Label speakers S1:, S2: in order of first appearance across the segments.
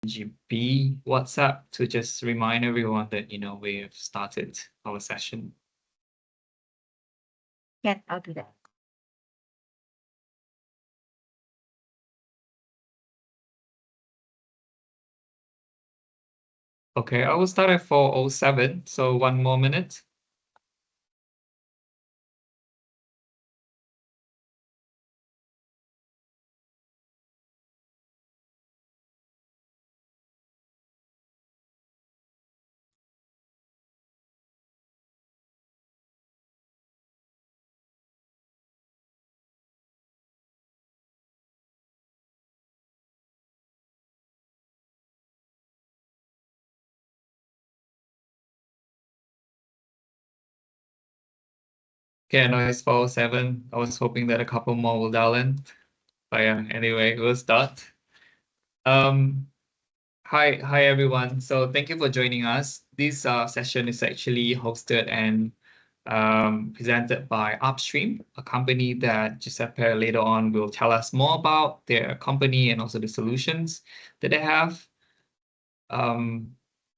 S1: GB WhatsApp to just remind everyone that, we have started our session.
S2: Yeah, I'll do that.
S1: Okay, I will start at 4:07, so 1 more minute. Okay, I know it's 4:07. I was hoping that a couple more will dial in. But yeah, anyway, we'll start. Hi everyone. So thank you for joining us. This session is actually hosted and presented by Upstream, a company that Giuseppe later on will tell us more about their company and also the solutions that they have.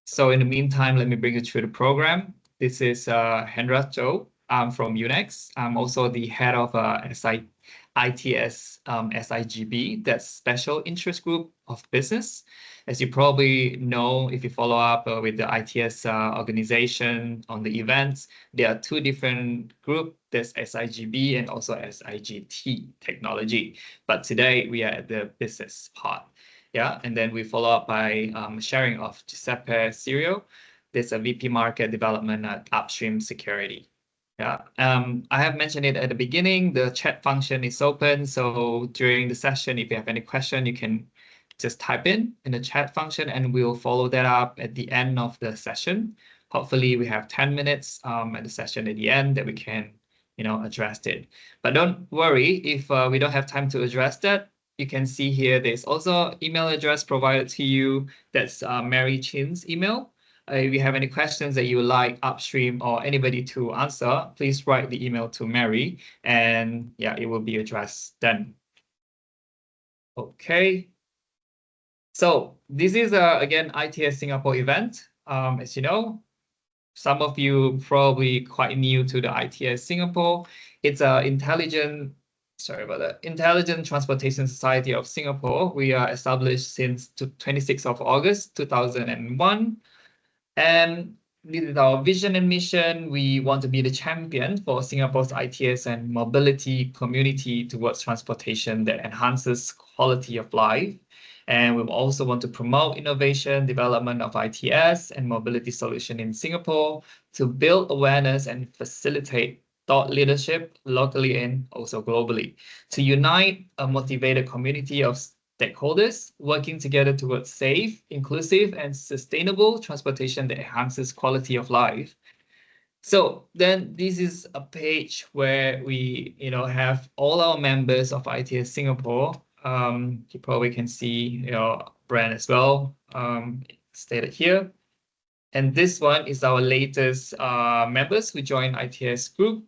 S1: So in the meantime, let me bring you through the program. This is Hendra Zhou. I'm from Unex. I'm also the head of ITS SIGB, that's Special Interest Group of Business. As you probably know, if you follow up with the ITS organization on the events, there are two different groups. There's SIGB and also SIGT technology. But today we are at the business part. Yeah, and then we follow up by sharing of Giuseppe Sirio. There's a VP Market Development at Upstream Security. Yeah, I have mentioned it at the beginning. The chat function is open, so during the session, if you have any question, you can just type in the chat function, and we'll follow that up at the end of the session. Hopefully, we have 10 minutes at the session at the end that we can, address it. But don't worry if we don't have time to address that. You can see here, there's also email address provided to you. That's Mary Chin's email. If you have any questions that you would like Upstream or anybody to answer, please write the email to Mary, and yeah, it will be addressed then. Okay. So this is again ITS Singapore event. As you know, some of you probably quite new to the ITS Singapore. It's a Intelligent Transportation Society of Singapore. We are established since 26th of August 2001. And this is our vision and mission. We want to be the champion for Singapore's ITS and mobility community towards transportation that enhances quality of life. And we also want to promote innovation, development of ITS and mobility solution in Singapore to build awareness and facilitate thought leadership locally and also globally, to unite a motivated community of stakeholders working together towards safe, inclusive, and sustainable transportation that enhances quality of life. So then this is a page where we, have all our members of ITS Singapore. You probably can see your brand as well, stated here. And this one is our latest members who joined ITS group.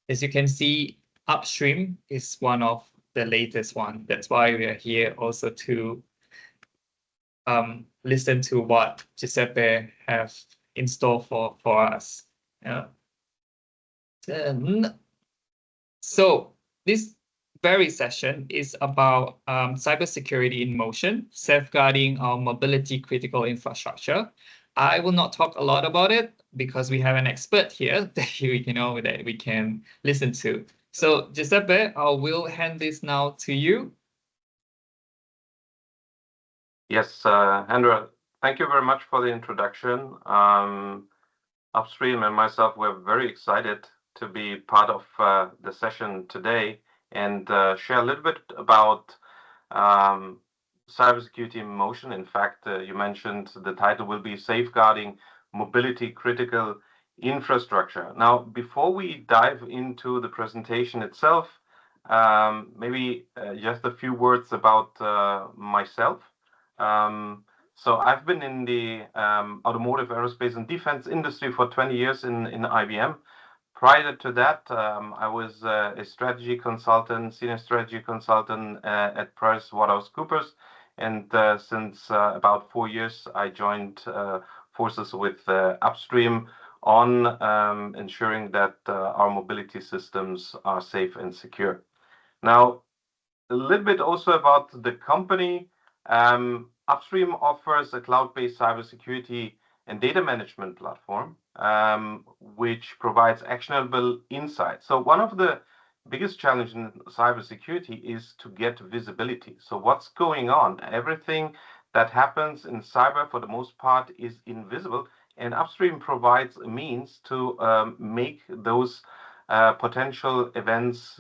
S1: As you can see, Upstream is one of the latest one. That's why we are here also to listen to what Giuseppe have in store for us. Yeah. So this very session is about cybersecurity in motion, safeguarding our mobility critical infrastructure. I will not talk a lot about it because we have an expert here that we can listen to. So Giuseppe, I will hand this now to you.
S3: Yes, Hendra, thank you very much for the introduction. Upstream and myself, we're very excited to be part of the session today and share a little bit about cybersecurity in motion. In fact, you mentioned the title will be Safeguarding Mobility Critical Infrastructure. Now, before we dive into the presentation itself, maybe just a few words about myself. So I've been in the automotive, aerospace, and defense industry for 20 years in IBM. Prior to that, I was a strategy consultant, senior strategy consultant at PricewaterhouseCoopers, And since about 4 years, I joined forces with Upstream on ensuring that our mobility systems are safe and secure. Now, a little bit also about the company. Upstream offers a cloud-based cybersecurity and data management platform, which provides actionable insights. So one of the biggest challenges in cybersecurity is to get visibility. So what's going on? Everything that happens in cyber, for the most part, is invisible, and Upstream provides a means to make those potential events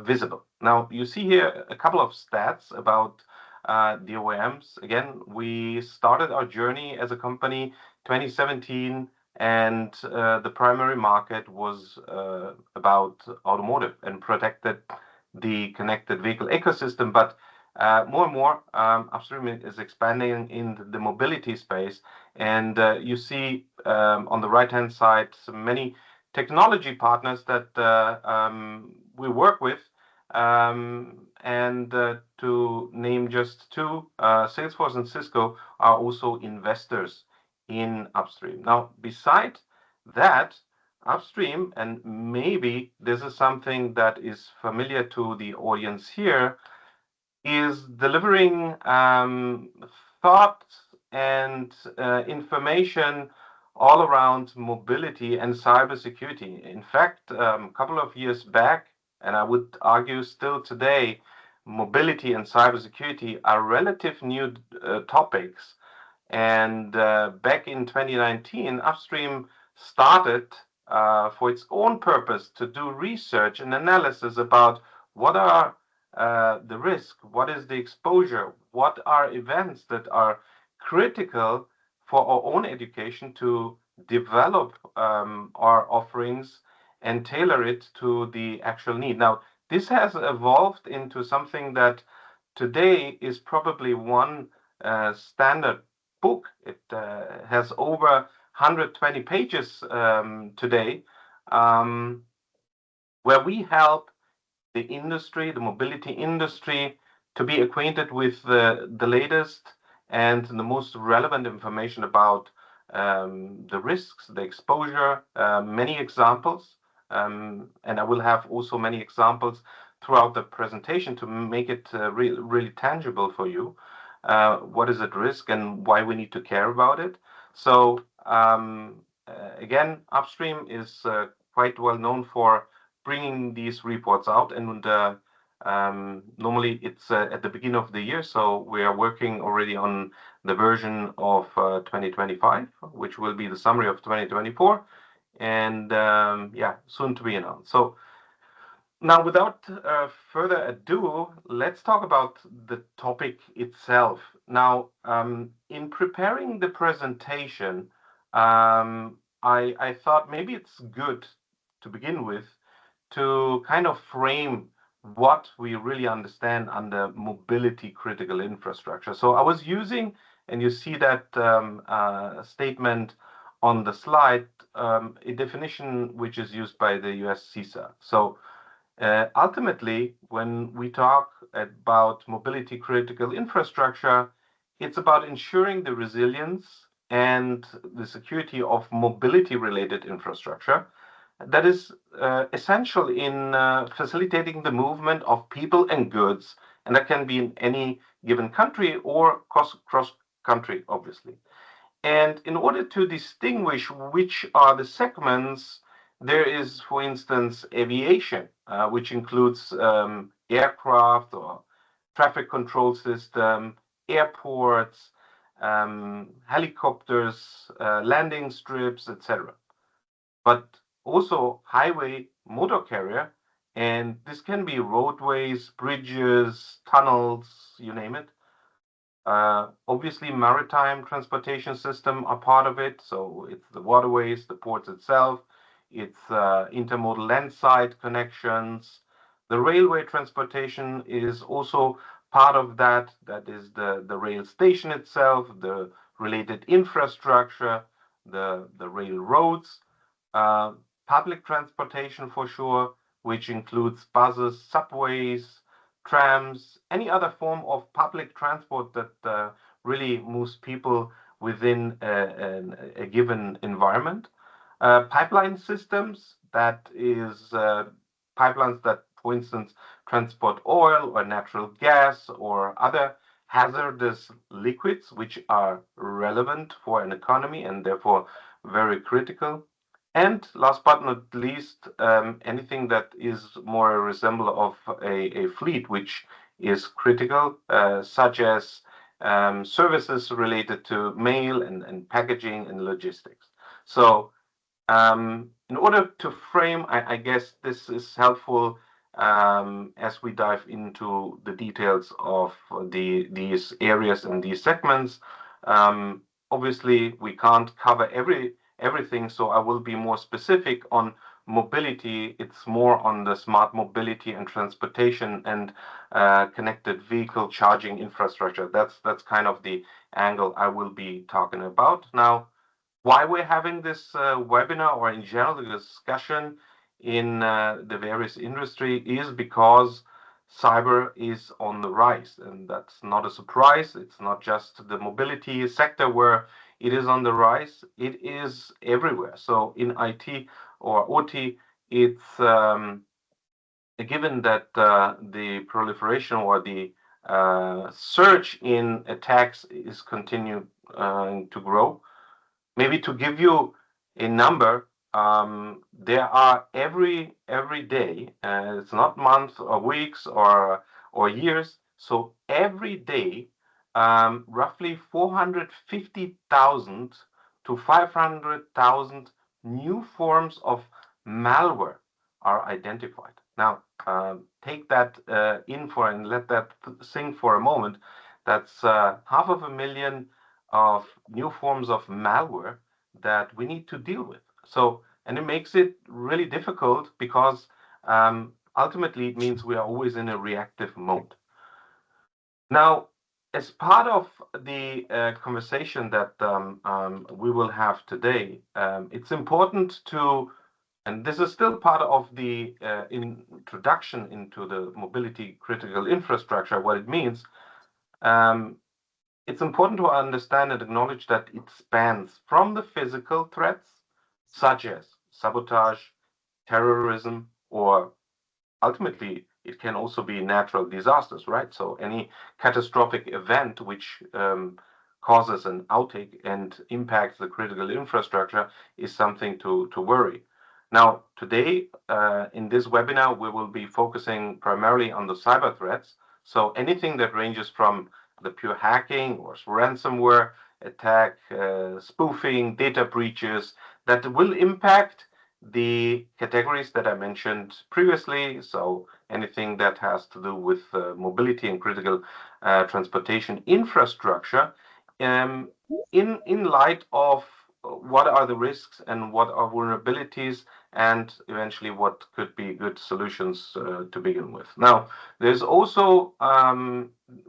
S3: visible. Now, you see here a couple of stats about the OEMs. Again, we started our journey as a company 2017, and the primary market was about automotive and protected the connected vehicle ecosystem. But more and more, Upstream is expanding in the mobility space, and you see on the right-hand side many technology partners that we work with. And to name just two, Salesforce and Cisco are also investors in Upstream. Now, beside that, Upstream, and maybe this is something that is familiar to the audience here, is delivering thoughts and information all around mobility and cybersecurity. In fact, a couple of years back, and I would argue still today, mobility and cybersecurity are relative new topics. And back in 2019, Upstream started for its own purpose to do research and analysis about what are the risk, what is the exposure, what are events that are critical for our own education to develop our offerings and tailor it to the actual need. Now, this has evolved into something that today is probably one standard book. It has over 120 pages today, where we help the industry, the mobility industry, to be acquainted with the latest and the most relevant information about the risks, the exposure, many examples. And I will have also many examples throughout the presentation to make it really tangible for you. What is at risk and why we need to care about it. So again, Upstream is quite well known for bringing these reports out, and normally it's at the beginning of the year, so we are working already on the version of 2025, which will be the summary of 2024, and yeah, soon to be announced. So now, without further ado, let's talk about the topic itself. Now, in preparing the presentation, I thought maybe it's good to begin with to kind of frame what we really understand under mobility critical infrastructure. So I was using, and you see that statement on the slide, a definition which is used by the US CISA. So ultimately, when we talk about mobility critical infrastructure, it's about ensuring the resilience and the security of mobility related infrastructure that is essential in facilitating the movement of people and goods, and that can be in any given country or cross country, obviously. And in order to distinguish which are the segments, there is, for instance, aviation, which includes aircraft or traffic control system, airports, helicopters, landing strips, etc. But also highway motor carrier, and this can be roadways, bridges, tunnels, you name it. Obviously, maritime transportation system are part of it. So it's the waterways, the ports itself, it's intermodal landside connections. The railway transportation is also part of that. That is the rail station itself, the related infrastructure, the railroads. Public transportation for sure, which includes buses, subways, trams, any other form of public transport that really moves people within a given environment. Pipeline systems, that is pipelines that, for instance, transport oil or natural gas or other hazardous liquids which are relevant for an economy and therefore very critical. And last but not least, anything that is more a resemble of a fleet, which is critical, such as services related to mail and packaging and logistics. So in order to frame, I guess this is helpful as we dive into the details of these areas and these segments. Obviously, we can't cover everything, so I will be more specific on mobility. It's more on the smart mobility and transportation and connected vehicle charging infrastructure. That's kind of the angle I will be talking about now. Why we're having this webinar, or in general the discussion in the various industry, is because cyber is on the rise, and that's not a surprise. It's not just the mobility sector where it is on the rise, it is everywhere. So in IT or OT, it's a given that the proliferation or the surge in attacks is continuing to grow. Maybe to give you a number, there are every day, it's not months or weeks or years. So every day, roughly 450,000 to 500,000 new forms of malware are identified. Now, take that in for and let that sink for a moment. That's 500,000 of new forms of malware that we need to deal with. So, and it makes it really difficult because ultimately it means we are always in a reactive mode. Now, as part of the conversation that we will have today, it's important to, and this is still part of the introduction into the mobility critical infrastructure, what it means. It's important to understand and acknowledge that it spans from the physical threats, such as sabotage, terrorism, or ultimately it can also be natural disasters, right? So any catastrophic event which causes an outage and impacts the critical infrastructure is something to worry. Now, today in this webinar, we will be focusing primarily on the cyber threats. So anything that ranges from the pure hacking or ransomware attack, spoofing, data breaches that will impact the categories that I mentioned previously. So anything that has to do with mobility and critical transportation infrastructure, in light of what are the risks and what are vulnerabilities, and eventually what could be good solutions to begin with. Now, there's also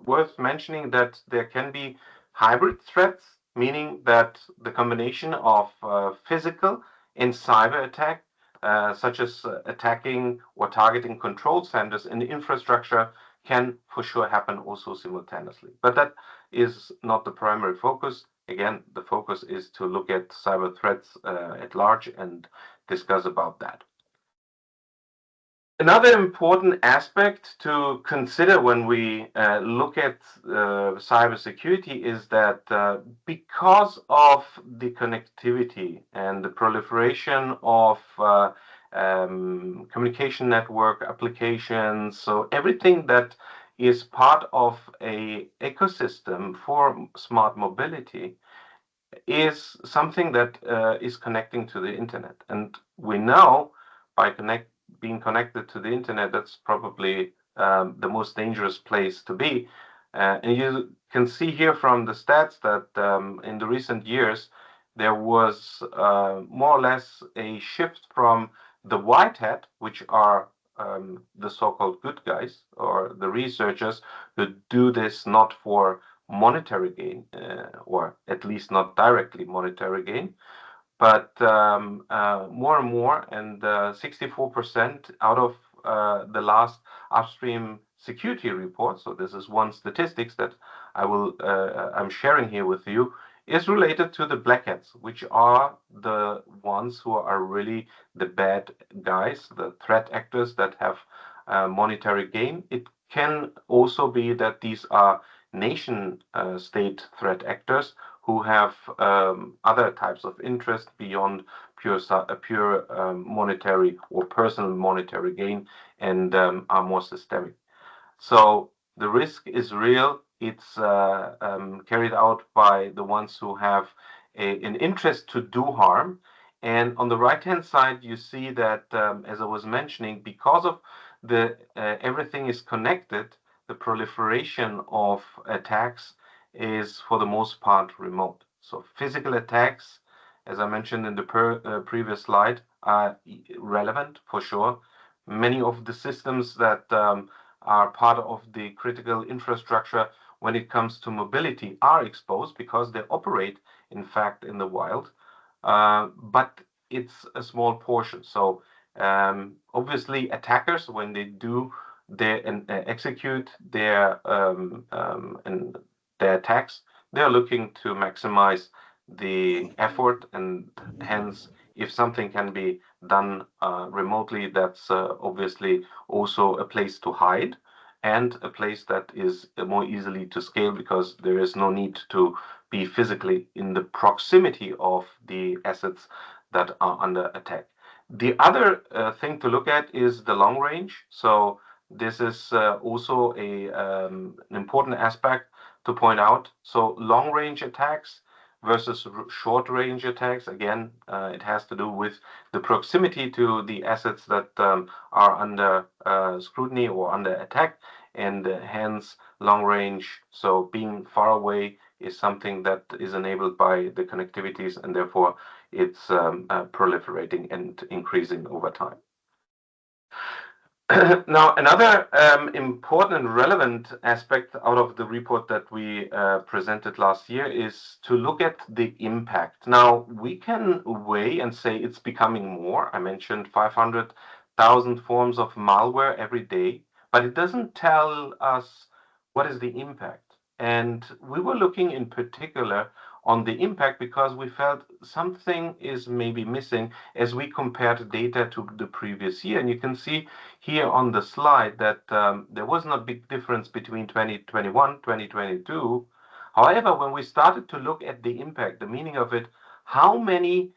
S3: worth mentioning that there can be hybrid threats, meaning that the combination of physical and cyber attack, such as attacking or targeting control centers in the infrastructure, can for sure happen also simultaneously. But that is not the primary focus. Again, the focus is to look at cyber threats at large and discuss about that. Another important aspect to consider when we look at cybersecurity is that because of the connectivity and the proliferation of communication network applications, so everything that is part of a ecosystem for smart mobility is something that is connecting to the internet. And we know by being connected to the internet, that's probably the most dangerous place to be. And you can see here from the stats that in the recent years, there was more or less a shift from the white hat, which are the so-called good guys or the researchers who do this not for monetary gain, or at least not directly monetary gain, but more and more, and 64% out of the last upstream security report, so this is one statistics that I'm sharing here with you, is related to the black hats, which are the ones who are really the bad guys, the threat actors that have monetary gain. It can also be that these are nation state threat actors who have other types of interest beyond pure monetary or personal monetary gain, and are more systemic. So the risk is real. It's carried out by the ones who have an interest to do harm. And on the right-hand side, you see that, as I was mentioning, because of the everything is connected, the proliferation of attacks is for the most part remote. So physical attacks, as I mentioned in the previous slide, are relevant for sure. Many of the systems that are part of the critical infrastructure when it comes to mobility are exposed because they operate, in fact, in the wild. But it's a small portion. So obviously, attackers, when they do execute their attacks, they are looking to maximize the effort, and hence, if something can be done remotely, that's obviously also a place to hide and a place that is more easily to scale because there is no need to be physically in the proximity of the assets that are under attack. The other thing to look at is the long range. So this is also an important aspect to point out. So long range attacks versus short range attacks. Again, it has to do with the proximity to the assets that are under scrutiny or under attack, and hence long range. So being far away is something that is enabled by the connectivities, and therefore it's proliferating and increasing over time. Now, another important and relevant aspect out of the report that we presented last year is to look at the impact. Now, we can weigh and say it's becoming more. I mentioned 500,000 forms of malware every day, but it doesn't tell us what is the impact. And we were looking in particular on the impact because we felt something is maybe missing as we compared data to the previous year. And you can see here on the slide that there wasn't a big difference between 2021, 2022. However, when we started to look at the impact, the meaning of it, how many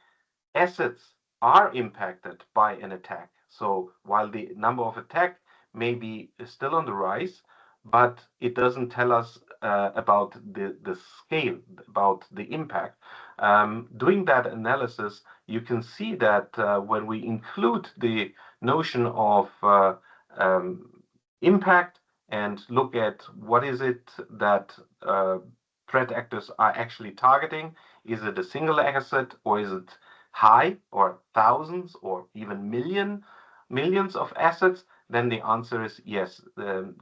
S3: assets are impacted by an attack. So while the number of attack may be still on the rise, but it doesn't tell us about the scale, about the impact. Doing that analysis, you can see that when we include the notion of impact and look at what is it that threat actors are actually targeting, is it a single asset or is it high or thousands or even millions of assets, then the answer is yes.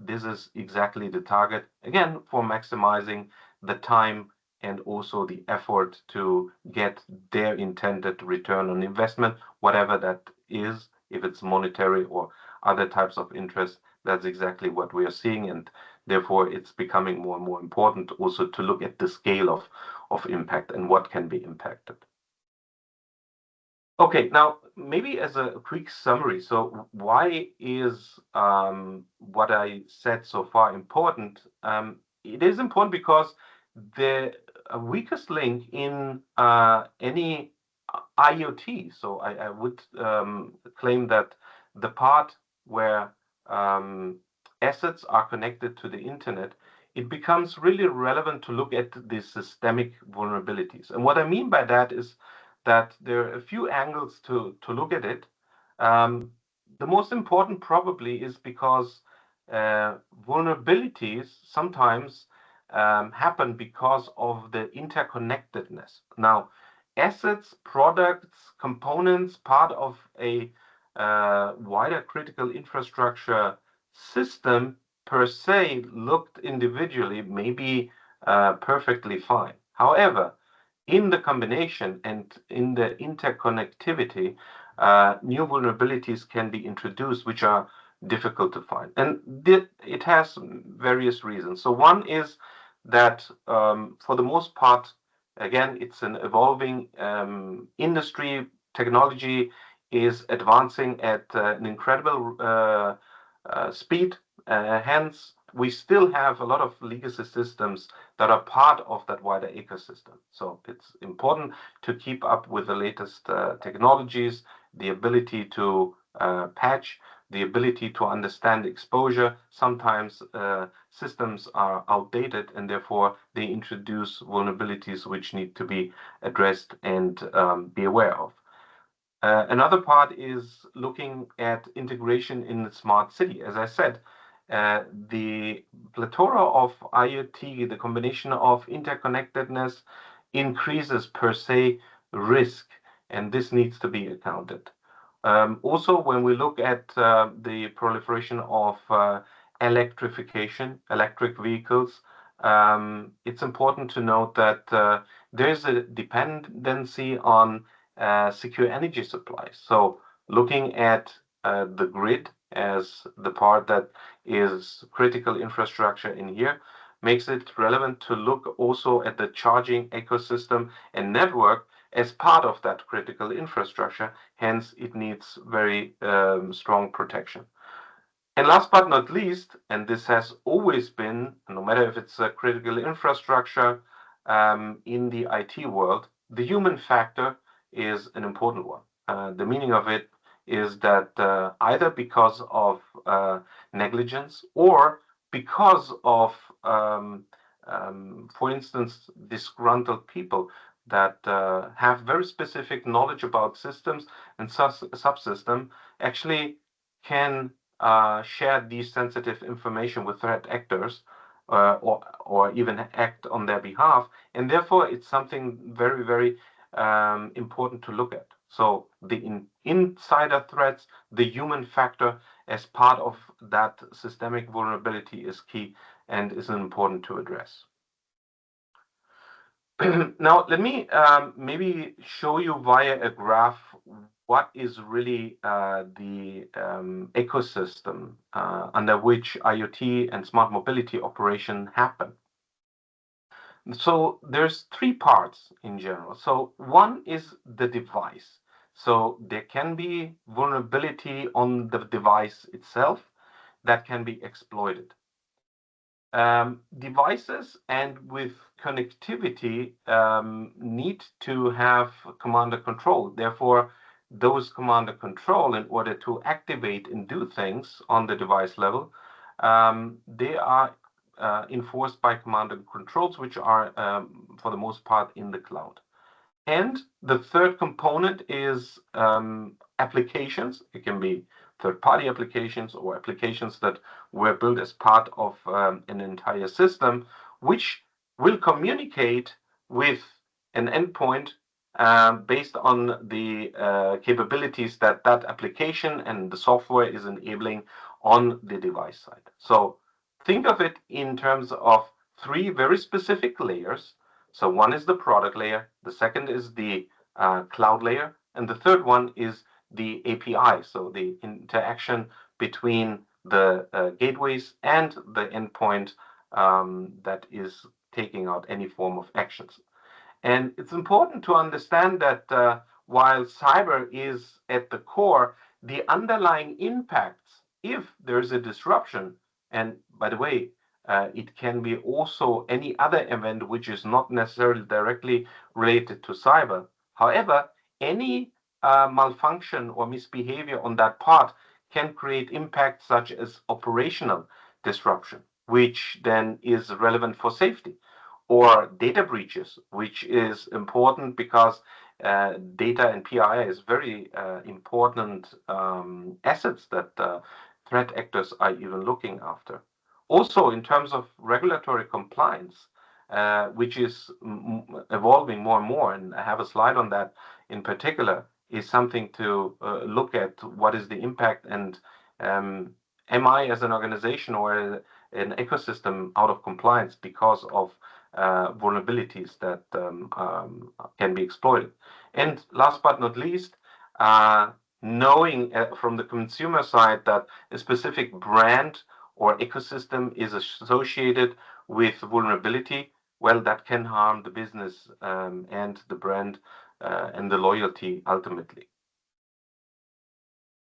S3: This is exactly the target, again, for maximizing the time and also the effort to get their intended return on investment, whatever that is, if it's monetary or other types of interest. That's exactly what we are seeing, and therefore it's becoming more and more important also to look at the scale of impact and what can be impacted. Okay, now maybe as a quick summary, so why is what I said so far important? It is important because the weakest link in any IoT, so I would claim that the part where assets are connected to the internet, it becomes really relevant to look at the systemic vulnerabilities. And what I mean by that is that there are a few angles to look at it. The most important probably is because vulnerabilities sometimes happen because of the interconnectedness. Now, assets, products, components, part of a wider critical infrastructure system per se looked individually may be perfectly fine. However, in the combination and in the interconnectivity, new vulnerabilities can be introduced, which are difficult to find. And it has various reasons. So one is that for the most part, again, it's an evolving industry. Technology is advancing at an incredible speed. Hence, we still have a lot of legacy systems that are part of that wider ecosystem. So it's important to keep up with the latest technologies, the ability to patch, the ability to understand exposure. Sometimes systems are outdated and therefore they introduce vulnerabilities which need to be addressed and be aware of. Another part is looking at integration in the smart city. As I said, the plethora of IoT, the combination of interconnectedness increases per se risk, and this needs to be accounted. Also, when we look at the proliferation of electrification, electric vehicles, it's important to note that there's a dependency on secure energy supplies. So looking at the grid as the part that is critical infrastructure in here makes it relevant to look also at the charging ecosystem and network as part of that critical infrastructure. Hence, it needs very strong protection. And last but not least, and this has always been, no matter if it's a critical infrastructure in the IT world, the human factor is an important one. The meaning of it is that either because of negligence or because of, for instance, disgruntled people that have very specific knowledge about systems and subsystem actually can share these sensitive information with threat actors or even act on their behalf. And therefore, it's something very, very important to look at. So the insider threats, the human factor as part of that systemic vulnerability is key and is important to address. Now, let me maybe show you via a graph what is really the ecosystem under which IoT and smart mobility operation happen. So there's three parts in general. So one is the device. So there can be vulnerability on the device itself that can be exploited. Devices and with connectivity need to have command and control. Therefore, those command and control, in order to activate and do things on the device level, they are enforced by command and controls, which are, for the most part, in the cloud. And the third component is applications. It can be third-party applications or applications that were built as part of an entire system, which will communicate with an endpoint based on the capabilities that that application and the software is enabling on the device side. So think of it in terms of three very specific layers. So one is the product layer, the second is the cloud layer, and the third one is the API, so the interaction between the gateways and the endpoint that is taking out any form of actions. And it's important to understand that while cyber is at the core, the underlying impacts, if there's a disruption, and by the way, it can be also any other event which is not necessarily directly related to cyber. However, any malfunction or misbehavior on that part can create impacts such as operational disruption, which then is relevant for safety, or data breaches, which is important because data and PII is very important assets that threat actors are even looking after. Also, in terms of regulatory compliance, which is evolving more and more, and I have a slide on that in particular, is something to look at what is the impact, and am I as an organization or an ecosystem out of compliance because of vulnerabilities that can be exploited. And last but not least, knowing from the consumer side that a specific brand or ecosystem is associated with vulnerability, well, that can harm the business and the brand and the loyalty ultimately.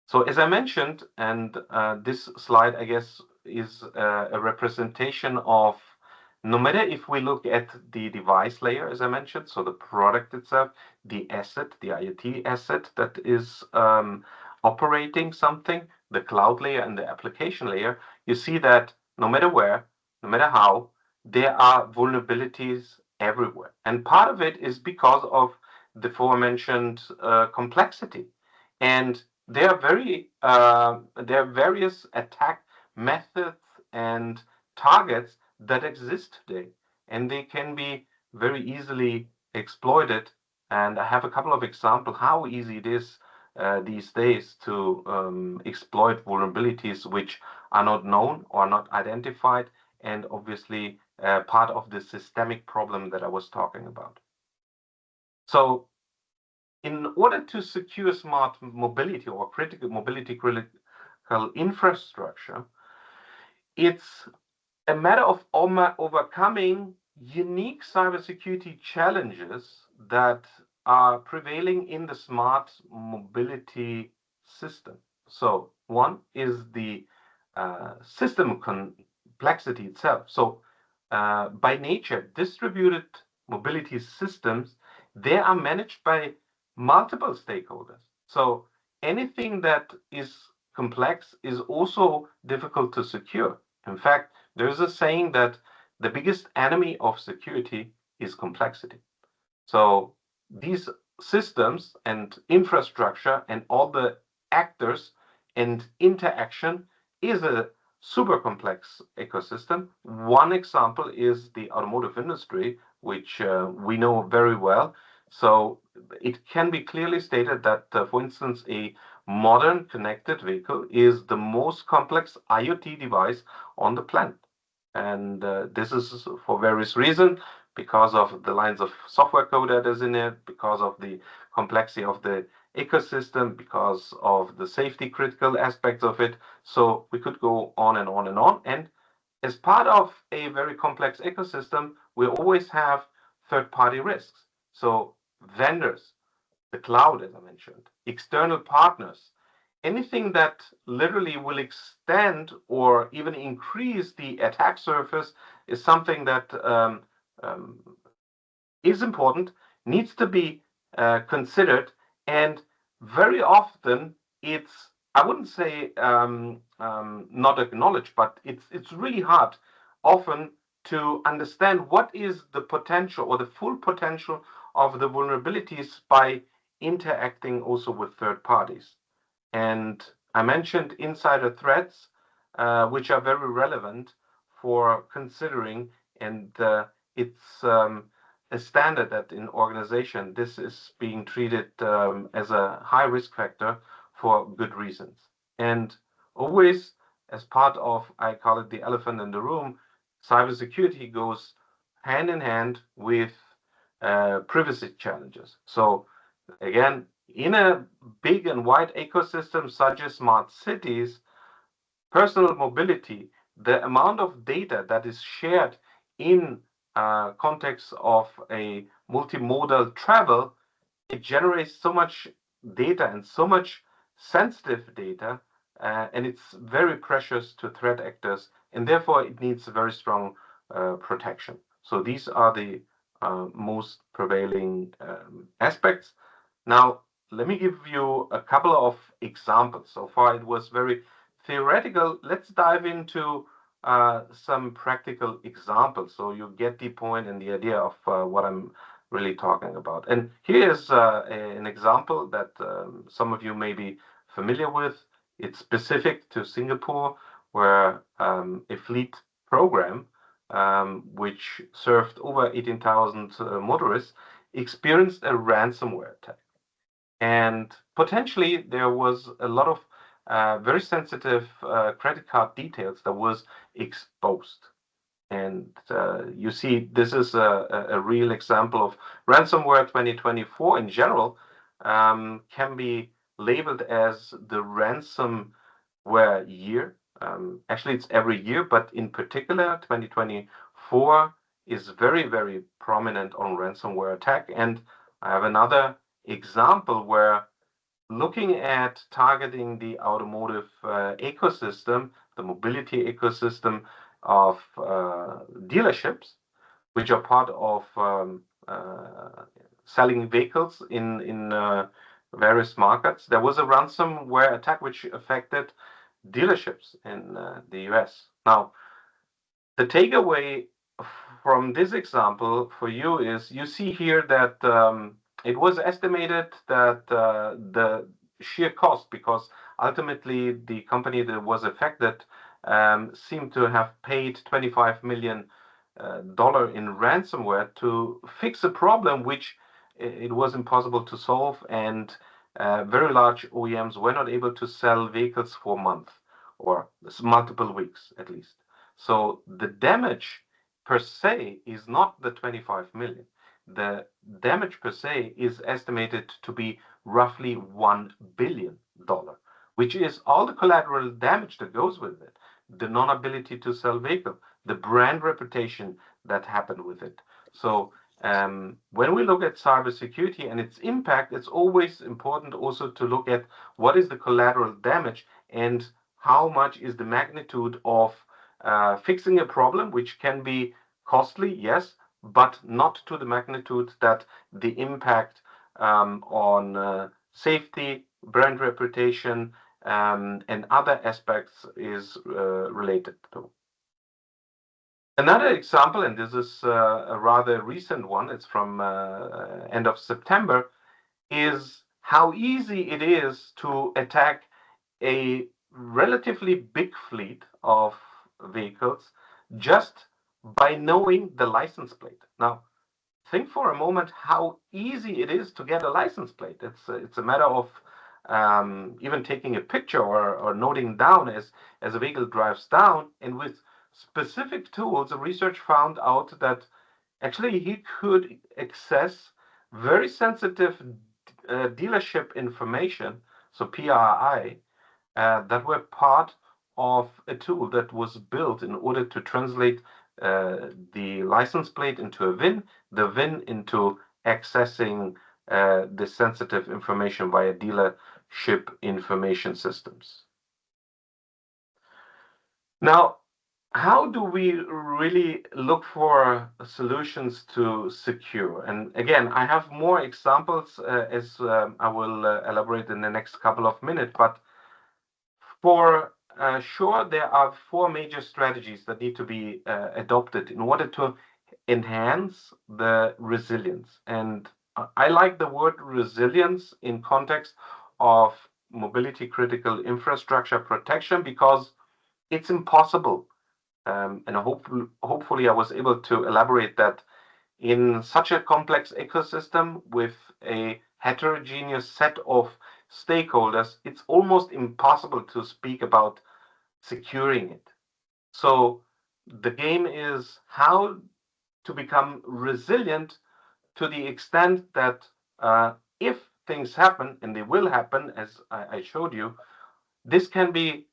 S3: So as I mentioned, and this slide, I guess, is a representation of, no matter if we look at the device layer, as I mentioned, so the product itself, the asset, the IoT asset that is operating something, the cloud layer and the application layer, you see that no matter where, no matter how, there are vulnerabilities everywhere. And part of it is because of the aforementioned complexity. And there are various attack methods and targets that exist today, and they can be very easily exploited. And I have a couple of examples how easy it is these days to exploit vulnerabilities which are not known or not identified, and obviously part of the systemic problem that I was talking about. So in order to secure smart mobility or critical infrastructure, it's a matter of overcoming unique cybersecurity challenges that are prevailing in the smart mobility system. So one is the system complexity itself. So by nature, distributed mobility systems, they are managed by multiple stakeholders. So anything that is complex is also difficult to secure. In fact, there's a saying that the biggest enemy of security is complexity. So these systems and infrastructure and all the actors and interaction is a super complex ecosystem. One example is the automotive industry, which we know very well. So it can be clearly stated that, for instance, a modern connected vehicle is the most complex IoT device on the planet. And this is for various reasons, because of the lines of software code that is in it, because of the complexity of the ecosystem, because of the safety critical aspects of it. So we could go on and on and on. And as part of a very complex ecosystem, we always have third-party risks. So vendors, the cloud, as I mentioned, external partners, anything that literally will extend or even increase the attack surface is something that um, is important, needs to be considered, and very often it's, I wouldn't say not acknowledged, but it's really hard often to understand what is the potential or the full potential of the vulnerabilities by interacting also with third parties. And I mentioned insider threats, which are very relevant for considering, and it's a standard that in organization this is being treated as a high risk factor for good reasons. And always, as part of, I call it the elephant in the room, cybersecurity goes hand in hand with privacy challenges. So again, in a big and wide ecosystem such as smart cities, personal mobility, the amount of data that is shared in context of a multimodal travel, it generates so much data and so much sensitive data, and it's very precious to threat actors, and therefore it needs a very strong protection. So these are the most prevailing aspects. Now, let me give you a couple of examples. So far, it was very theoretical. Let's dive into some practical examples so you get the point and the idea of what I'm really talking about. And here's an example that some of you may be familiar with. It's specific to Singapore, where a fleet program, which served over 18,000 motorists, experienced a ransomware attack. And potentially there was a lot of very sensitive credit card details that was exposed. And you see, this is a real example of ransomware. 2024 in general can be labeled as the ransomware year. Actually, it's every year, but in particular, 2024 is very, very prominent on ransomware attack. And I have another example where looking at targeting the automotive ecosystem, the mobility ecosystem of dealerships, which are part of selling vehicles in various markets. There was a ransomware attack which affected dealerships in the US. Now, the takeaway from this example for you is you see here that it was estimated that the sheer cost, because ultimately the company that was affected seemed to have paid $25 million in ransomware to fix a problem which it was impossible to solve, and very large OEMs were not able to sell vehicles for a month or multiple weeks at least. So the damage per se is not the 25 million. The damage per se is estimated to be roughly $1 billion, which is all the collateral damage that goes with it, the non-ability to sell vehicle, the brand reputation that happened with it. So when we look at cybersecurity and its impact, it's always important also to look at what is the collateral damage and how much is the magnitude of fixing a problem, which can be costly, yes, but not to the magnitude that the impact on safety, brand reputation, and other aspects is related to. Another example, and this is a rather recent one, it's from end of September, is how easy it is to attack a relatively big fleet of vehicles just by knowing the license plate. Now, think for a moment how easy it is to get a license plate. It's a matter of even taking a picture or noting down as a vehicle drives down, and with specific tools, the research found out that actually he could access very sensitive dealership information, so PRI, that were part of a tool that was built in order to translate the license plate into a VIN, the VIN into accessing the sensitive information via dealership information systems. Now, how do we really look for solutions to secure? And again, I have more examples as I will elaborate in the next couple of minutes, but for sure, there are four major strategies that need to be adopted in order to enhance the resilience. And I like the word resilience in context of mobility critical infrastructure protection because it's impossible. And hopefully, I was able to elaborate that in such a complex ecosystem with a heterogeneous set of stakeholders, it's almost impossible to speak about securing it. So the game is how to become resilient to the extent that if things happen, and they will happen, as I showed you, this can be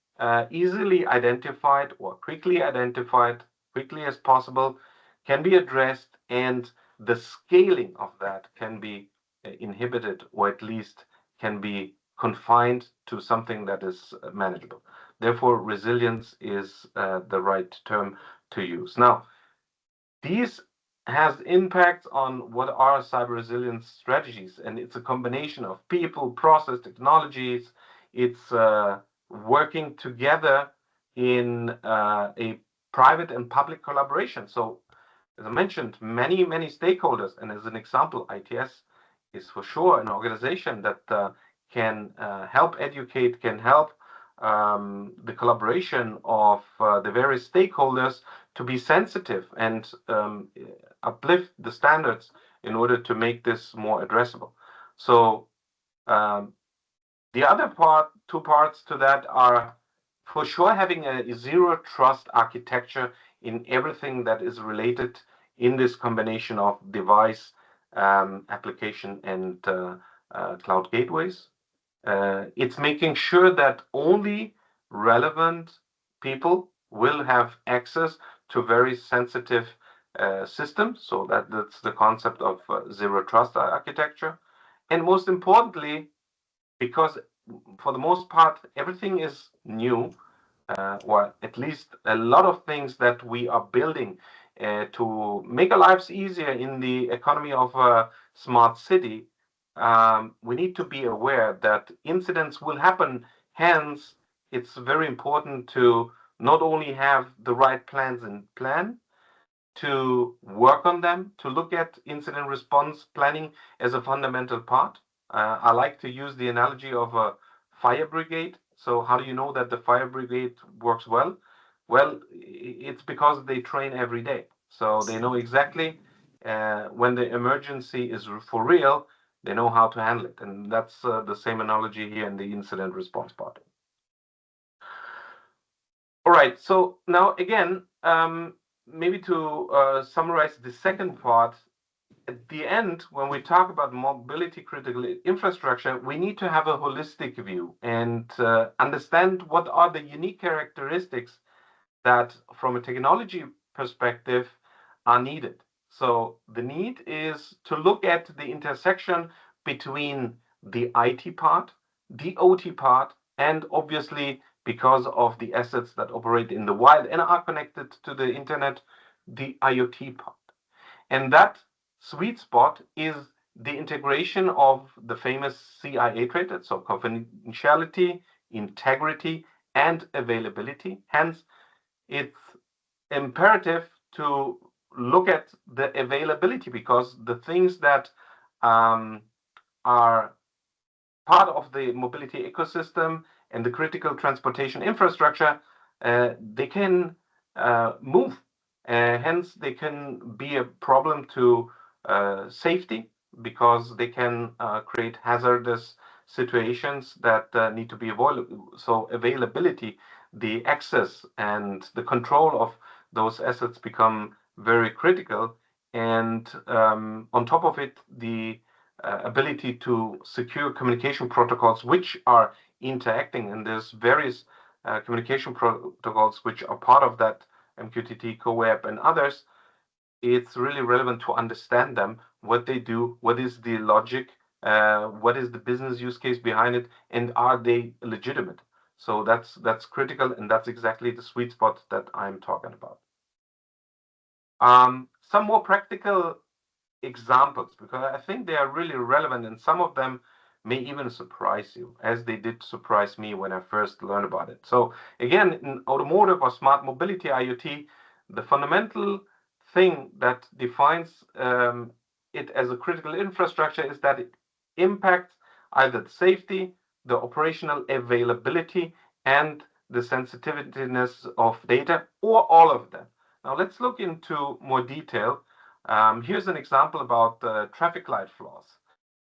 S3: easily identified or quickly identified, quickly as possible, can be addressed, and the scaling of that can be inhibited or at least can be confined to something that is manageable. Therefore, resilience is the right term to use. Now, these has impact on what are cyber resilience strategies, and it's a combination of people, process, technologies. It's working together in a private and public collaboration. So, as I mentioned, many stakeholders, and as an example, ITS is for sure an organization that can help educate, can help the collaboration of the various stakeholders to be sensitive and uplift the standards in order to make this more addressable. So the other two parts to that are for sure having a zero trust architecture in everything that is related in this combination of device, application, and cloud gateways. It's making sure that only relevant people will have access to very sensitive systems. So that's the concept of zero trust architecture. And most importantly, because for the most part, everything is new, or at least a lot of things that we are building to make our lives easier in the economy of a smart city. We need to be aware that incidents will happen. Hence, it's very important to not only have the right plans and plan, to work on them, to look at incident response planning as a fundamental part. I like to use the analogy of a fire brigade. So, how do you know that the fire brigade works well? Well, it's because they train every day. So, they know exactly when the emergency is for real, they know how to handle it. And that's the same analogy here in the incident response part. All right. So, now again, maybe to summarize the second part, at the end, when we talk about mobility critical infrastructure, we need to have a holistic view and understand what are the unique characteristics that, from a technology perspective, are needed. So the need is to look at the intersection between the IT part, the OT part, and obviously, because of the assets that operate in the wild and are connected to the internet, the IoT part. And that sweet spot is the integration of the famous CIA trait, so confidentiality, integrity, and availability. Hence, it's imperative to look at the availability, because the things that are part of the mobility ecosystem and the critical transportation infrastructure, they can move. Hence, they can be a problem to safety, because they can create hazardous situations that need to be avoided. So, availability, the access, and the control of those assets become very critical. And on top of it, the ability to secure communication protocols which are interacting, and there's various communication protocols which are part of that MQTT, CoWeb, and others. It's really relevant to understand them, what they do, what is the logic, what is the business use case behind it, and are they legitimate? So that's critical, and that's exactly the sweet spot that I'm talking about. Some more practical examples, because I think they are really relevant, and some of them may even surprise you, as they did surprise me when I first learned about it. So again, in automotive or smart mobility IoT, the fundamental thing that defines it as a critical infrastructure is that it impacts either the safety, the operational availability, and the sensitiveness of data, or all of them. Now let's look into more detail. Here's an example about traffic light flaws,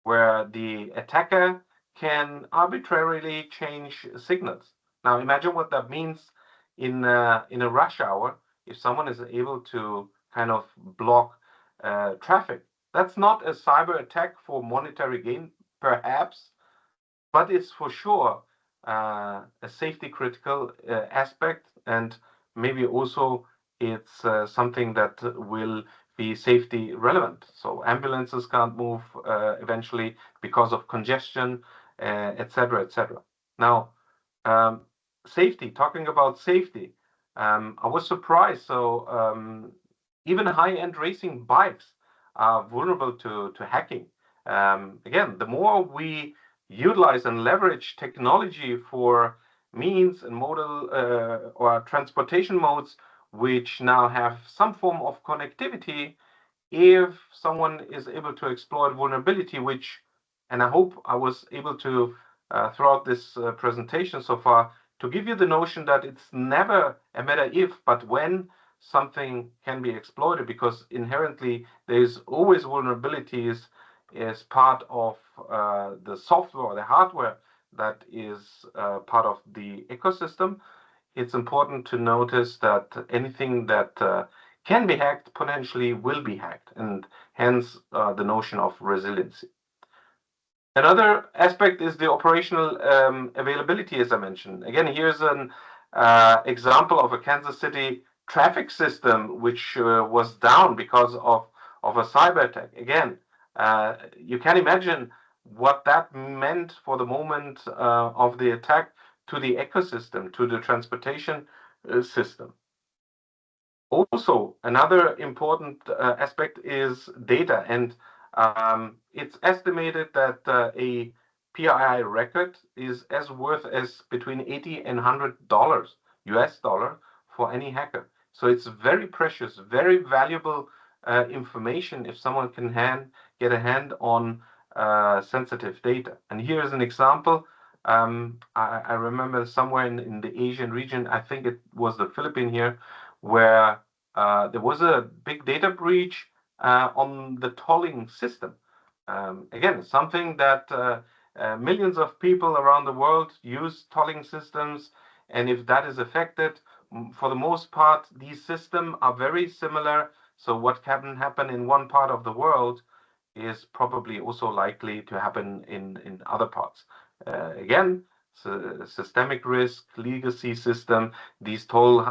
S3: where the attacker can arbitrarily change signals. Now, imagine what that means in a rush hour. If someone is able to kind of block traffic, that's not a cyber attack for monetary gain, perhaps, but it's for sure a safety critical aspect, and maybe also it's something that will be safety relevant. So ambulances can't move eventually because of congestion, etc., etc. Now, um, safety. Talking about safety, I was surprised. So even high-end racing bikes are vulnerable to hacking. Again, the more we utilize and leverage technology for means and modal or transportation modes which now have some form of connectivity, if someone is able to exploit vulnerability, which, and I hope I was able to throughout this presentation so far, to give you the notion that it's never a matter if, but when something can be exploited, because inherently there's always vulnerabilities as part of the software or the hardware that is part of the ecosystem. It's important to notice that anything that can be hacked potentially will be hacked, and hence the notion of resiliency. Another aspect is the operational availability, as I mentioned. Again, here's an example of a Kansas City traffic system which was down because of a cyber attack. Again, you can imagine what that meant for the moment of the attack to the ecosystem, to the transportation system. Also, another important aspect is data, and it's estimated that a PII record is as worth as between 80 and $100 US dollar for any hacker. So it's very precious, very valuable information if someone can get a hand on sensitive data. And here's an example. I remember somewhere in the Asian region, I think it was the Philippines here, where there was a big data breach on the tolling system. Again, something that millions of people around the world use tolling systems, and if that is affected, for the most part, these systems are very similar. So what can happen in one part of the world is probably also likely to happen in other parts. Again, systemic risk, legacy system, these toll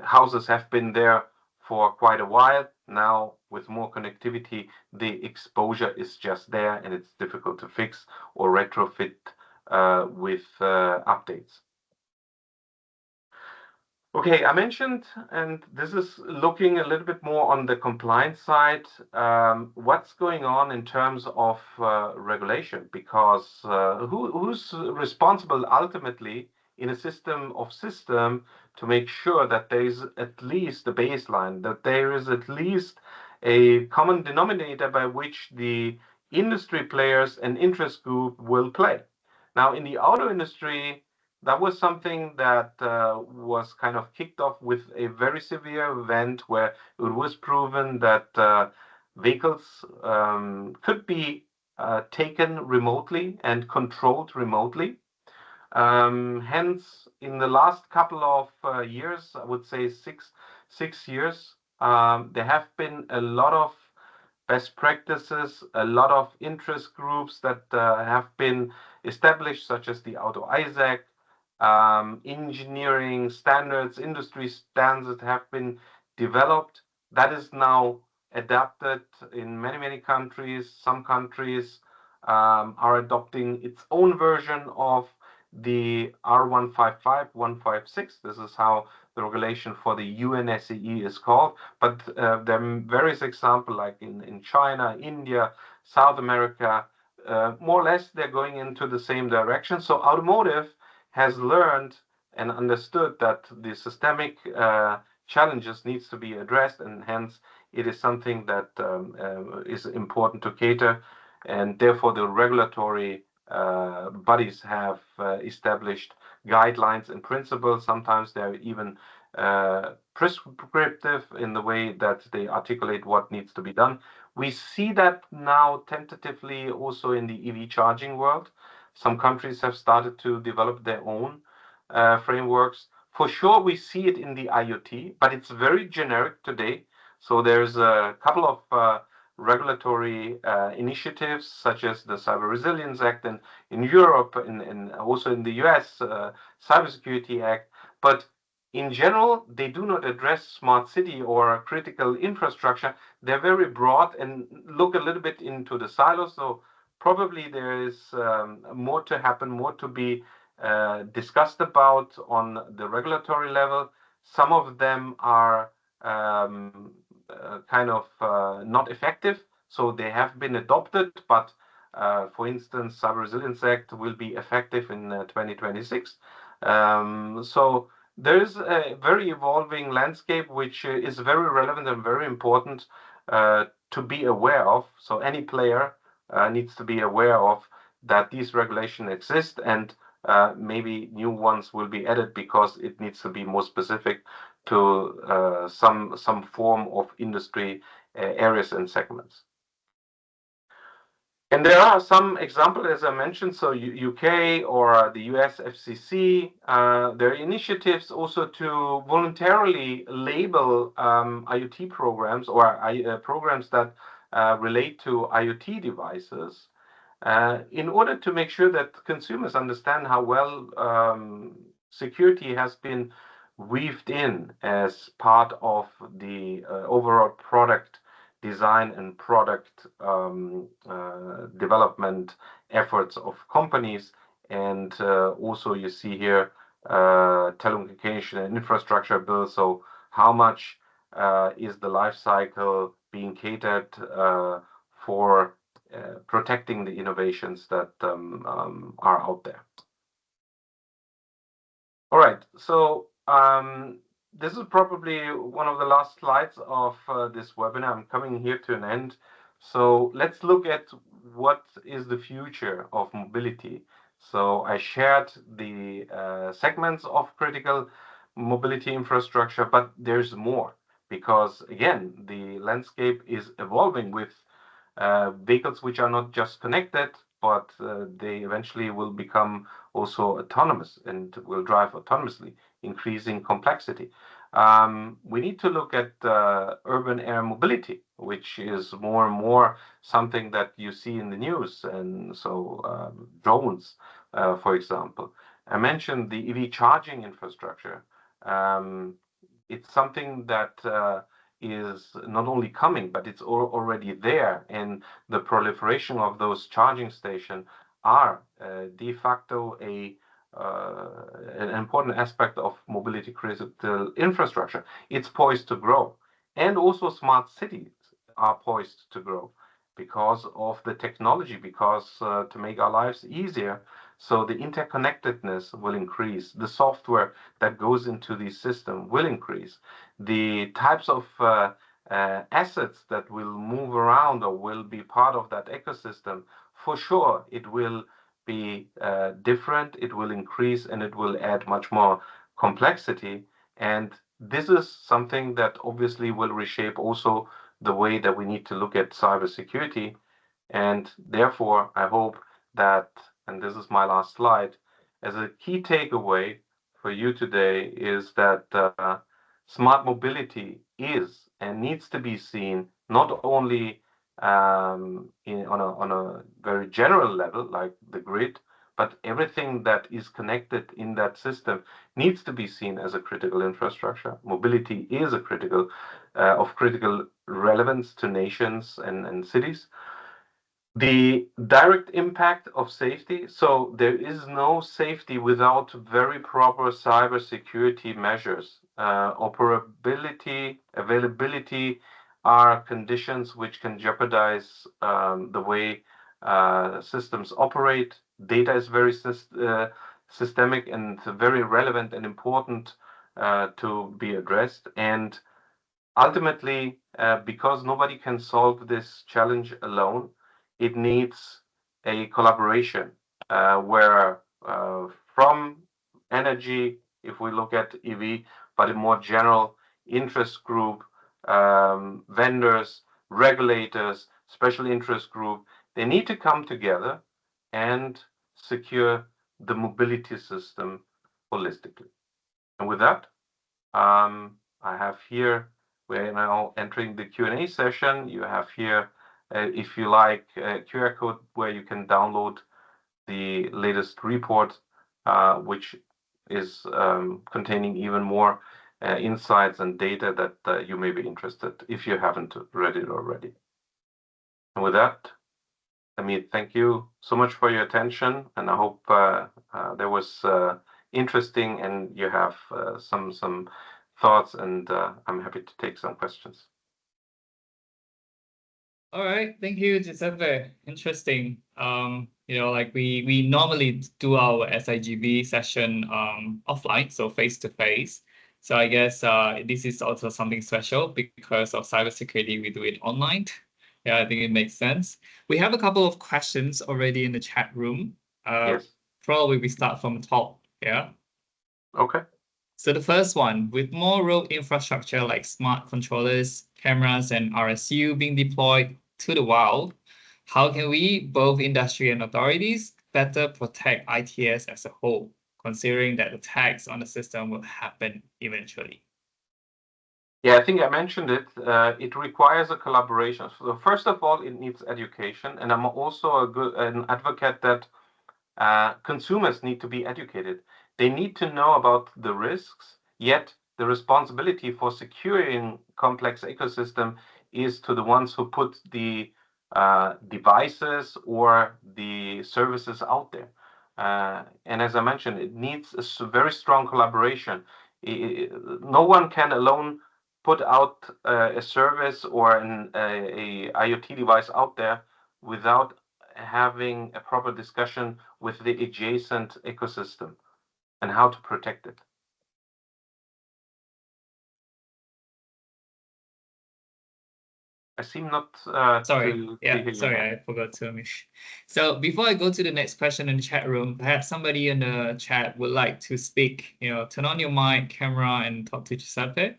S3: houses have been there for quite a while. Now, with more connectivity, the exposure is just there and it's difficult to fix or retrofit with updates. Okay, I mentioned, and this is looking a little bit more on the compliance side, what's going on in terms of regulation, because who's responsible ultimately in a system of system to make sure that there is at least a baseline, that there is at least a common denominator by which the industry players and interest group will play. Now, in the auto industry, that was something that was kind of kicked off with a very severe event where it was proven that vehicles could be taken remotely and controlled remotely. Hence, in the last couple of years, I would say six years, there have been a lot of best practices, a lot of interest groups that have been established, such as the Auto ISAC, engineering standards, industry standards have been developed. That is now adapted in many countries. Some countries are adopting its own version of the R155, 156. This is how the regulation for the UNSCE is called. But there are various examples like in China, India, South America. More or less, they're going into the same direction. So automotive has learned and understood that the systemic challenges needs to be addressed, and hence it is something that is important to cater, and therefore the regulatory bodies have established guidelines and principles. Sometimes they're even prescriptive in the way that they articulate what needs to be done. We see that now tentatively also in the EV charging world. Some countries have started to develop their own frameworks. For sure, we see it in the IoT, but it's very generic today. So there's a couple of regulatory initiatives, such as the Cyber Resilience Act in Europe and also in the US, Cybersecurity Act. But in general, they do not address smart city or critical infrastructure. They're very broad and look a little bit into the silos. So probably there is more to happen, more to be discussed about on the regulatory level. Some of them are kind of not effective, so they have been adopted, but for instance, Cyber Resilience Act will be effective in 2026. So there is a very evolving landscape, which is very relevant and very important to be aware of. So any player needs to be aware of that these regulations exist, and maybe new ones will be added because it needs to be more specific to some form of industry areas and segments. And there are some examples, as I mentioned, so UK or the US FCC, there are initiatives also to voluntarily label IoT programs or programs that relate to IoT devices, in order to make sure that consumers understand how well security has been weaved in as part of the overall product design and product development efforts of companies. And also you see here telecommunication and infrastructure bills. So how much is the life cycle being catered for protecting the innovations that are out there? All right, so this is probably one of the last slides of this webinar. I'm coming here to an end. So let's look at what is the future of mobility. So I shared the segments of critical mobility infrastructure, but there's more, because again, the landscape is evolving with vehicles which are not just connected, but they eventually will become also autonomous and will drive autonomously, increasing complexity. We need to look at urban air mobility, which is more and more something that you see in the news. And so drones, for example. I mentioned the EV charging infrastructure. It's something that is not only coming, but it's already there. And the proliferation of those charging stations are de facto an important aspect of mobility critical infrastructure. It's poised to grow. And also smart cities are poised to grow because of the technology, because to make our lives easier. So the interconnectedness will increase. The software that goes into the system will increase. The types of assets that will move around or will be part of that ecosystem, for sure, it will be different, it will increase, and it will add much more complexity. And this is something that obviously will reshape also the way that we need to look at cybersecurity. And therefore, I hope that, and this is my last slide, as a key takeaway for you today is that smart mobility is and needs to be seen not only on a very general level, like the grid, but everything that is connected in that system needs to be seen as a critical infrastructure. Mobility is a of critical relevance to nations and cities. The direct impact of safety. So there is no safety without very proper cybersecurity measures. Operability, availability are conditions which can jeopardize the way systems operate. Data is very systemic and very relevant and important to be addressed. And ultimately, because nobody can solve this challenge alone, it needs a collaboration where from energy, if we look at EV, but a more general interest group, vendors, regulators, special interest group, they need to come together and secure the mobility system holistically. And with that, I have here, we're now entering the Q&A session. You have here, if you like, a QR code where you can download the latest report, which is containing even more insights and data that you may be interested if you haven't read it already. And with that, let me thank you so much for your attention, and I hope there was interesting and you have some thoughts, and I'm happy to take some questions.
S1: All right, thank you, Giuseppe. Interesting. Like we normally do our SIGB session offline, so face to face. So I guess this is also something special because of cybersecurity. We do it online. Yeah, I think it makes sense. We have a couple of questions already in the chat room.
S3: Yes.
S1: Probably we start from the top. Yeah.
S3: Okay.
S1: So the first one, with more road infrastructure like smart controllers, cameras, and RSU being deployed to the wild, how can we, both industry and authorities, better protect ITS as a whole, considering that attacks on the system will happen eventually?
S3: Yeah, I think I mentioned it. It requires a collaboration. So first of all, it needs education, and I'm also an advocate that consumers need to be educated. They need to know about the risks, yet the responsibility for securing complex ecosystem is to the ones who put the devices or the services out there. And as I mentioned, it needs a very strong collaboration. No one can alone put out a service or a IoT device out there without having a proper discussion with the adjacent ecosystem and how to protect it. I seem not
S1: Sorry.
S3: to
S1: Yeah,
S3: hear you
S1: sorry,
S3: now.
S1: I forgot to unmute. So before I go to the next question in the chat room, perhaps somebody in the chat would like to speak. Turn on your mic, camera, and talk to Giuseppe.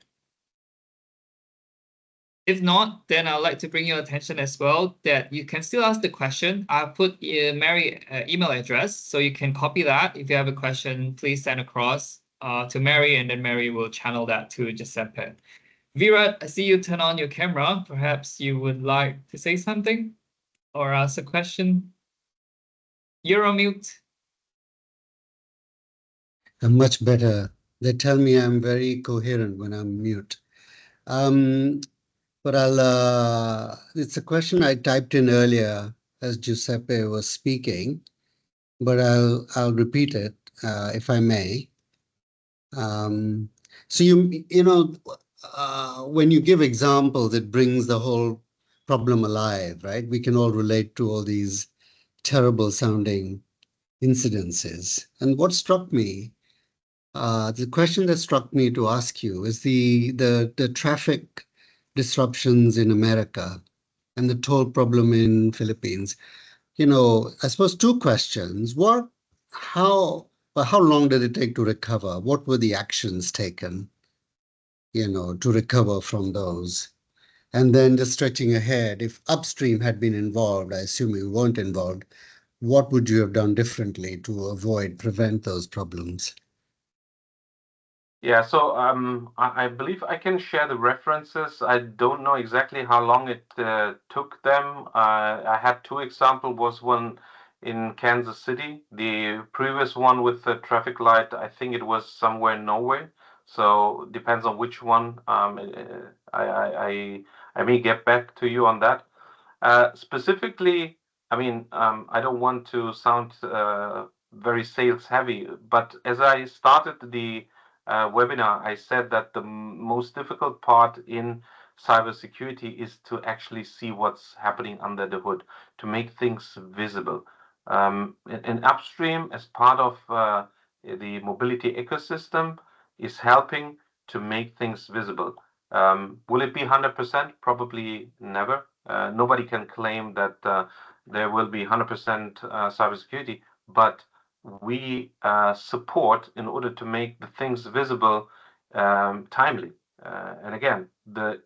S1: If not, then I'd like to bring your attention as well that you can still ask the question. I've put Mary email address, so you can copy that. If you have a question, please send across to Mary, and then Mary will channel that to Giuseppe. Virat, I see you turn on your camera. Perhaps you would like to say something or ask a question. You're on mute.
S2: I'm much better. They tell me I'm very coherent when I'm mute. But it's a question I typed in earlier as Giuseppe was speaking, but I'll repeat it if I may. So when you give examples, it brings the whole problem alive, right? We can all relate to all these terrible sounding incidences. And what struck me, the question that struck me to ask you is the traffic disruptions in America and the toll problem in Philippines. I suppose two questions. How long did it take to recover? What were the actions taken, to recover from those? And then just stretching ahead, if upstream had been involved, I assume you weren't involved, what would you have done differently to prevent those problems?
S3: Yeah, so I believe I can share the references. I don't know exactly how long it took them. I had two examples. Was one in Kansas City. The previous one with the traffic light, I think it was somewhere in Norway. So depends on which one. I may get back to you on that. Specifically, I mean, I don't want to sound very sales heavy, but as I started the webinar, I said that the most difficult part in cybersecurity is to actually see what's happening under the hood, to make things visible. And upstream, as part of the mobility ecosystem, is helping to make things visible. Will it be 100%? Probably never. Nobody can claim that there will be 100% cybersecurity, but we support in order to make the things visible timely. And again, the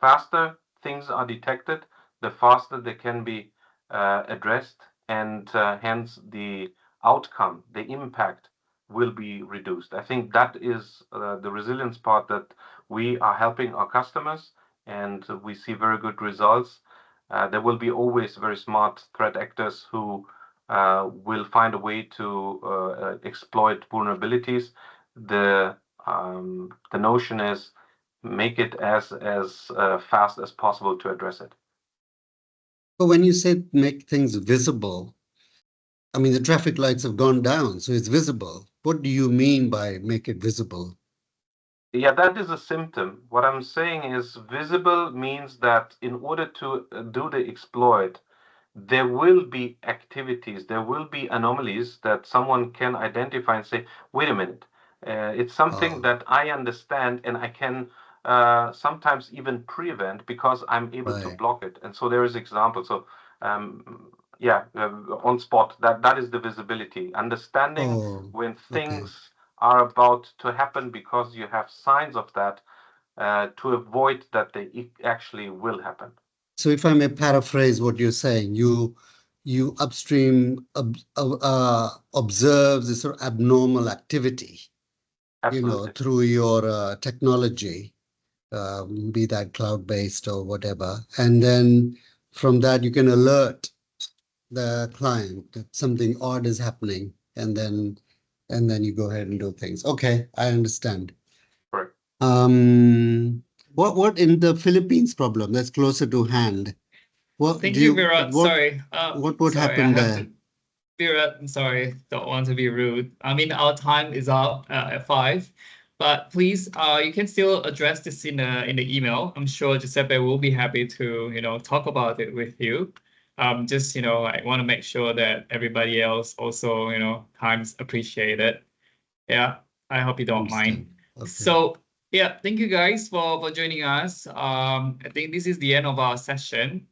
S3: faster things are detected, the faster they can be addressed, and hence the outcome, the impact will be reduced. I think that is the resilience part that we are helping our customers, and we see very good results. There will be always very smart threat actors who will find a way to exploit vulnerabilities. The notion is make it as fast as possible to address it.
S2: But when you say make things visible, I mean, the traffic lights have gone down, so it's visible. What do you mean by make it visible?
S3: Yeah, that is a symptom. What I'm saying is visible means that in order to do the exploit, there will be activities, there will be anomalies that someone can identify and say, wait a minute, it's something that I understand and I can sometimes even prevent because I'm able to
S2: Right.
S3: block it. And so there is example. So yeah, on spot, that is the visibility. Understanding when
S2: Okay.
S3: things are about to happen because you have signs of that to avoid that they actually will happen.
S2: So if I may paraphrase what you're saying, you upstream observe this sort of abnormal activity,
S3: Absolutely.
S2: through your technology, be that cloud-based or whatever. And then from that, you can alert the client that something odd is happening, and then you go ahead and do things. Okay, I understand.
S3: Correct.
S2: What in the Philippines problem that's closer to hand? What
S1: Thank
S2: do
S1: you,
S2: you
S1: Virat.
S2: what
S1: Sorry.
S2: what would
S1: Sorry, I
S2: happen
S1: have
S2: there?
S1: to. Virat, I'm sorry, don't want to be rude. I mean, our time is up at 5, but please, you can still address this in the email. I'm sure Giuseppe will be happy to, talk about it with you. Just, I want to make sure that everybody else also, time's appreciated. Yeah, I hope you don't mind.
S2: Understand. Okay.
S1: So, yeah, thank you guys for joining us. I think this is the end of our session.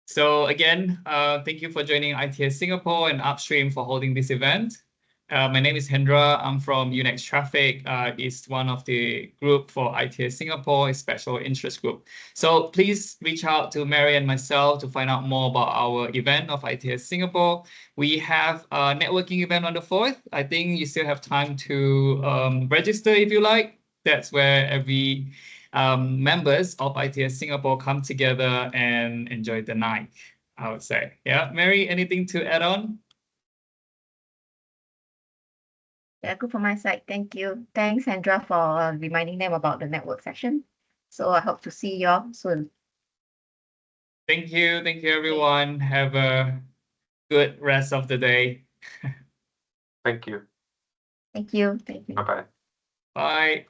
S1: So again, thank you for joining ITS Singapore and Upstream for holding this event. My name is Hendra. I'm from Unex Traffic. It's one of the group for ITS Singapore, a special interest group. So please reach out to Mary and myself to find out more about our event of ITS Singapore. We have a networking event on the 4th. I think you still have time to register if you like. That's where every members of ITS Singapore come together and enjoy the night, I would say. Yeah, Mary, anything to add on?
S4: Yeah, good from my side. Thank you. Thanks, Sandra, for reminding them about the network session. So I hope to see you all soon.
S1: Thank you. Thank you, everyone. Have a good rest of the day.
S3: Thank you.
S4: Thank you. Thank you.
S3: Bye-bye.
S1: Bye.